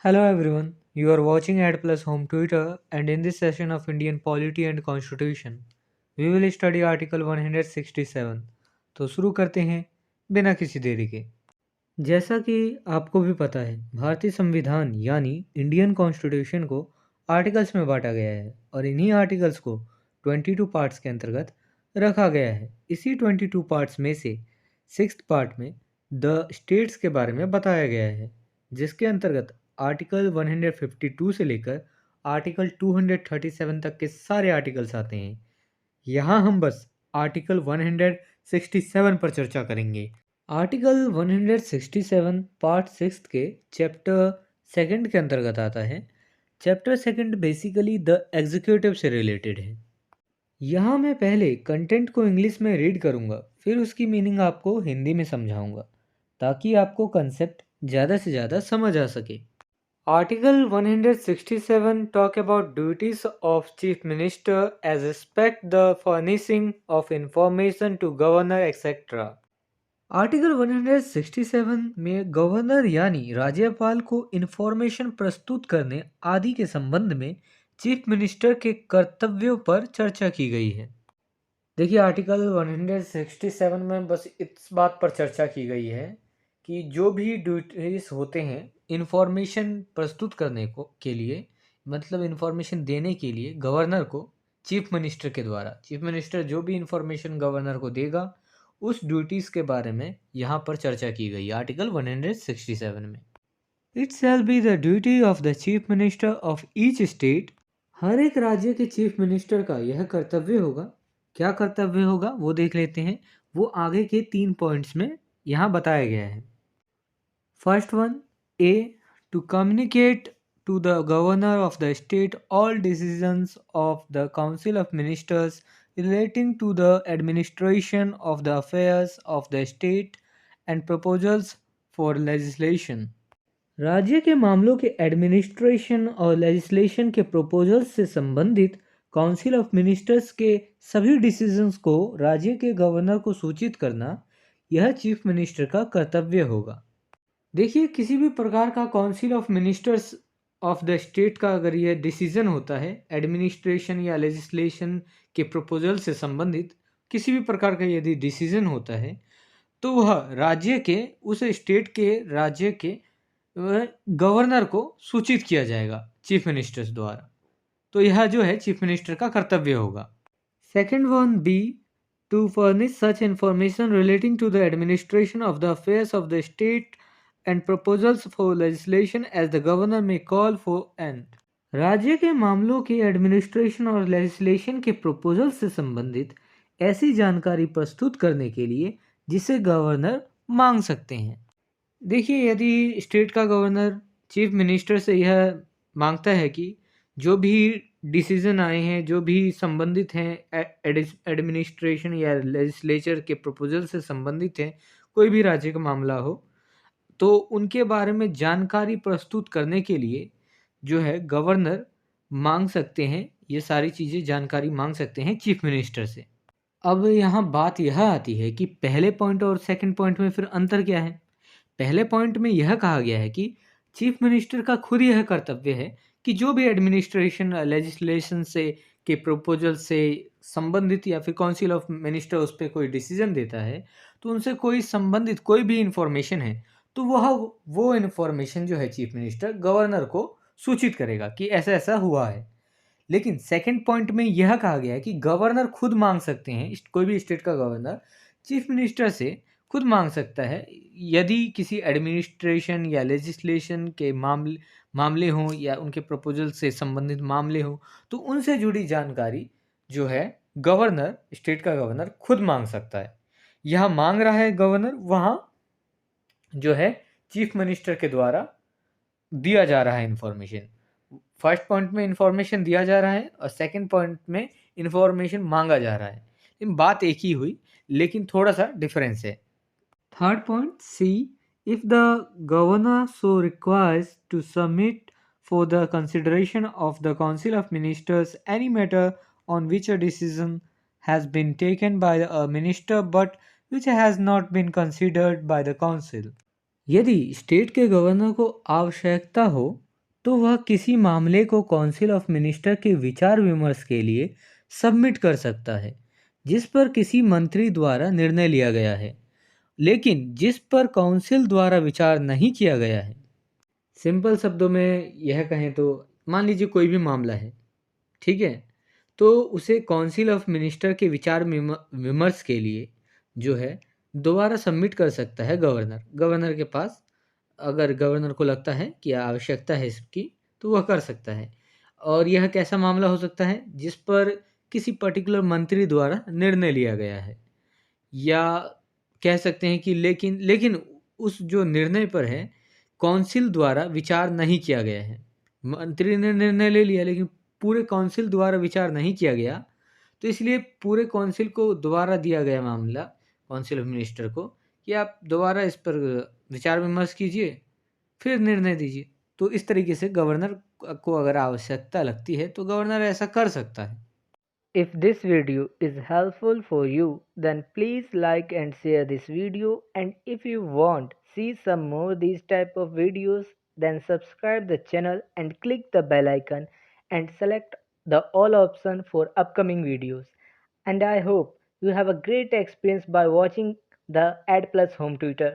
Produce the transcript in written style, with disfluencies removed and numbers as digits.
Hello everyone, you are watching AdPlus Home Twitter, and in this session of Indian Polity and Constitution, we will study Article 167. तो शुरू करते हैं बिना किसी देरी के। जैसा कि आपको भी पता है, भारतीय संविधान यानी इंडियन कॉन्स्टिट्यूशन को आर्टिकल्स में बांटा गया है और इन्हीं आर्टिकल्स को 22 पार्ट्स के अंतर्गत रखा गया है। इसी 22 पार्ट्स में से 6th पार्ट में द स्टेट्स के बारे में बताया गया है, जिसके अंतर्गत आर्टिकल 152 से लेकर आर्टिकल 237 तक के सारे आर्टिकल्स आते हैं। यहाँ हम बस आर्टिकल 167 पर चर्चा करेंगे। आर्टिकल 167 पार्ट 6 के चैप्टर 2 के अंतर्गत आता है। चैप्टर 2 बेसिकली द एग्जीक्यूटिव से रिलेटेड है। यहाँ मैं पहले कंटेंट को इंग्लिश में रीड करूँगा, फिर उसकी मीनिंग आपको हिंदी में समझाऊँगा, ताकि आपको कंसेप्ट ज़्यादा से ज़्यादा समझ आ सके। Article 167 talk about duties of Chief Minister as respect the furnishing of information to governor etc. Article 167 में गवर्नर यानी राज्यपाल को इंफॉर्मेशन प्रस्तुत करने आदि के संबंध में चीफ मिनिस्टर के कर्तव्यों पर चर्चा की गई है। देखिए, आर्टिकल 167 में बस इस बात पर चर्चा की गई है कि जो भी ड्यूटीज होते हैं इंफॉर्मेशन प्रस्तुत करने के लिए, मतलब इंफॉर्मेशन देने के लिए गवर्नर को चीफ मिनिस्टर के द्वारा, चीफ मिनिस्टर जो भी इंफॉर्मेशन गवर्नर को देगा उस ड्यूटीज के बारे में यहाँ पर चर्चा की गई आर्टिकल 167 में। It shall be the duty of the chief minister of each state. हर एक राज्य के चीफ मिनिस्टर का यह कर्तव्य होगा। क्या कर्तव्य होगा वो देख लेते हैं। वो आगे के 3 पॉइंट्स में यहाँ बताया गया है। First one, A, to communicate to the governor of the state all decisions of the council of ministers relating to the administration of the affairs of the state and proposals for legislation. राज्य के मामलों के administration और legislation के proposals से संबंधित council of ministers के सभी डिसीजंस को राज्य के गवर्नर को सूचित करना, यह चीफ मिनिस्टर का कर्तव्य होगा। देखिए, किसी भी प्रकार का council of ministers of the state का अगर यह डिसीजन होता है एडमिनिस्ट्रेशन या लेजिस्लेशन के प्रपोजल से संबंधित, किसी भी प्रकार का यदि डिसीजन होता है तो वह राज्य के, उस स्टेट के राज्य के गवर्नर को सूचित किया जाएगा चीफ मिनिस्टर्स द्वारा। तो यह जो है चीफ मिनिस्टर का कर्तव्य होगा। Second one, B, to furnish such information relating to the administration of the affairs of the state and proposals for legislation as the governor may call for and. राज्य के मामलों के एडमिनिस्ट्रेशन और legislation के proposal से संबंधित ऐसी जानकारी प्रस्तुत करने के लिए जिसे गवर्नर मांग सकते हैं। देखिए, यदि स्टेट का गवर्नर चीफ मिनिस्टर से यह मांगता है कि जो भी डिसीजन आए हैं, जो भी संबंधित हैं एडमिनिस्ट्रेशन या लेजिस्लेचर के प्रपोजल से संबंधित हैं, कोई भी राज्य का मामला हो, तो उनके बारे में जानकारी प्रस्तुत करने के लिए जो है गवर्नर मांग सकते हैं, ये सारी चीज़ें जानकारी मांग सकते हैं चीफ मिनिस्टर से। अब यहाँ बात यह आती है कि पहले पॉइंट और सेकंड पॉइंट में फिर अंतर क्या है। पहले पॉइंट में यह कहा गया है कि चीफ मिनिस्टर का खुद यह कर्तव्य है कि जो भी एडमिनिस्ट्रेशन लेजिस्लेशन से के प्रपोजल से संबंधित या फिर काउंसिल ऑफ मिनिस्टर उस पर कोई डिसीजन देता है, तो उनसे कोई संबंधित कोई भी इंफॉर्मेशन है तो वो इन्फॉर्मेशन जो है चीफ मिनिस्टर गवर्नर को सूचित करेगा कि ऐसा ऐसा हुआ है। लेकिन सेकंड पॉइंट में यह कहा गया है कि गवर्नर खुद मांग सकते हैं, कोई भी स्टेट का गवर्नर चीफ मिनिस्टर से खुद मांग सकता है यदि किसी एडमिनिस्ट्रेशन या लेजिस्लेशन के मामले हों या उनके प्रपोजल से संबंधित मामले हों, तो उनसे जुड़ी जानकारी जो है गवर्नर, स्टेट का गवर्नर खुद मांग सकता है। यहाँ मांग रहा है गवर्नर, वहाँ जो है चीफ मिनिस्टर के द्वारा दिया जा रहा है इंफॉर्मेशन। फर्स्ट पॉइंट में इंफॉर्मेशन दिया जा रहा है और सेकंड पॉइंट में इंफॉर्मेशन मांगा जा रहा है। इन बात एक ही हुई, लेकिन थोड़ा सा डिफरेंस है। Third point, C, if the governor so requires to submit for the consideration of the council of ministers any matter on which a decision has been taken by a minister but which has not been considered by the council. यदि state के governor को आवश्यकता हो तो वह किसी मामले को काउंसिल ऑफ मिनिस्टर के विचार विमर्श के लिए सबमिट कर सकता है जिस पर किसी मंत्री द्वारा निर्णय लिया गया है, लेकिन जिस पर काउंसिल द्वारा विचार नहीं किया गया है। सिंपल शब्दों में यह कहें तो मान लीजिए कोई भी मामला है, ठीक है? तो उसे काउंसिल ऑफ मिनिस्टर के विचार विमर्श के लिए जो है दोबारा सबमिट कर सकता है गवर्नर। गवर्नर के पास अगर गवर्नर को लगता है कि आवश्यकता है इसकी तो वह कर सकता है। और यह कैसा मामला हो सकता है जिस पर किसी पर्टिकुलर मंत्री द्वारा निर्णय लिया गया है, या कह सकते हैं कि लेकिन लेकिन उस जो निर्णय पर है काउंसिल द्वारा विचार नहीं किया गया है। मंत्री ने निर्णय ले लिया लेकिन पूरे काउंसिल द्वारा विचार नहीं किया गया, तो इसलिए पूरे काउंसिल को दोबारा दिया गया मामला काउंसिल ऑफ मिनिस्टर को कि आप दोबारा इस पर विचार विमर्श कीजिए, फिर निर्णय दीजिए। तो इस तरीके से गवर्नर को अगर आवश्यकता लगती है तो गवर्नर ऐसा कर सकता है। If this video is helpful for you, then please like and share this video, and if you want see some more these type of videos, then subscribe the channel and click the bell icon and select the all option for upcoming videos. And I hope you have a great experience by watching the Ad Plus Home Tutor.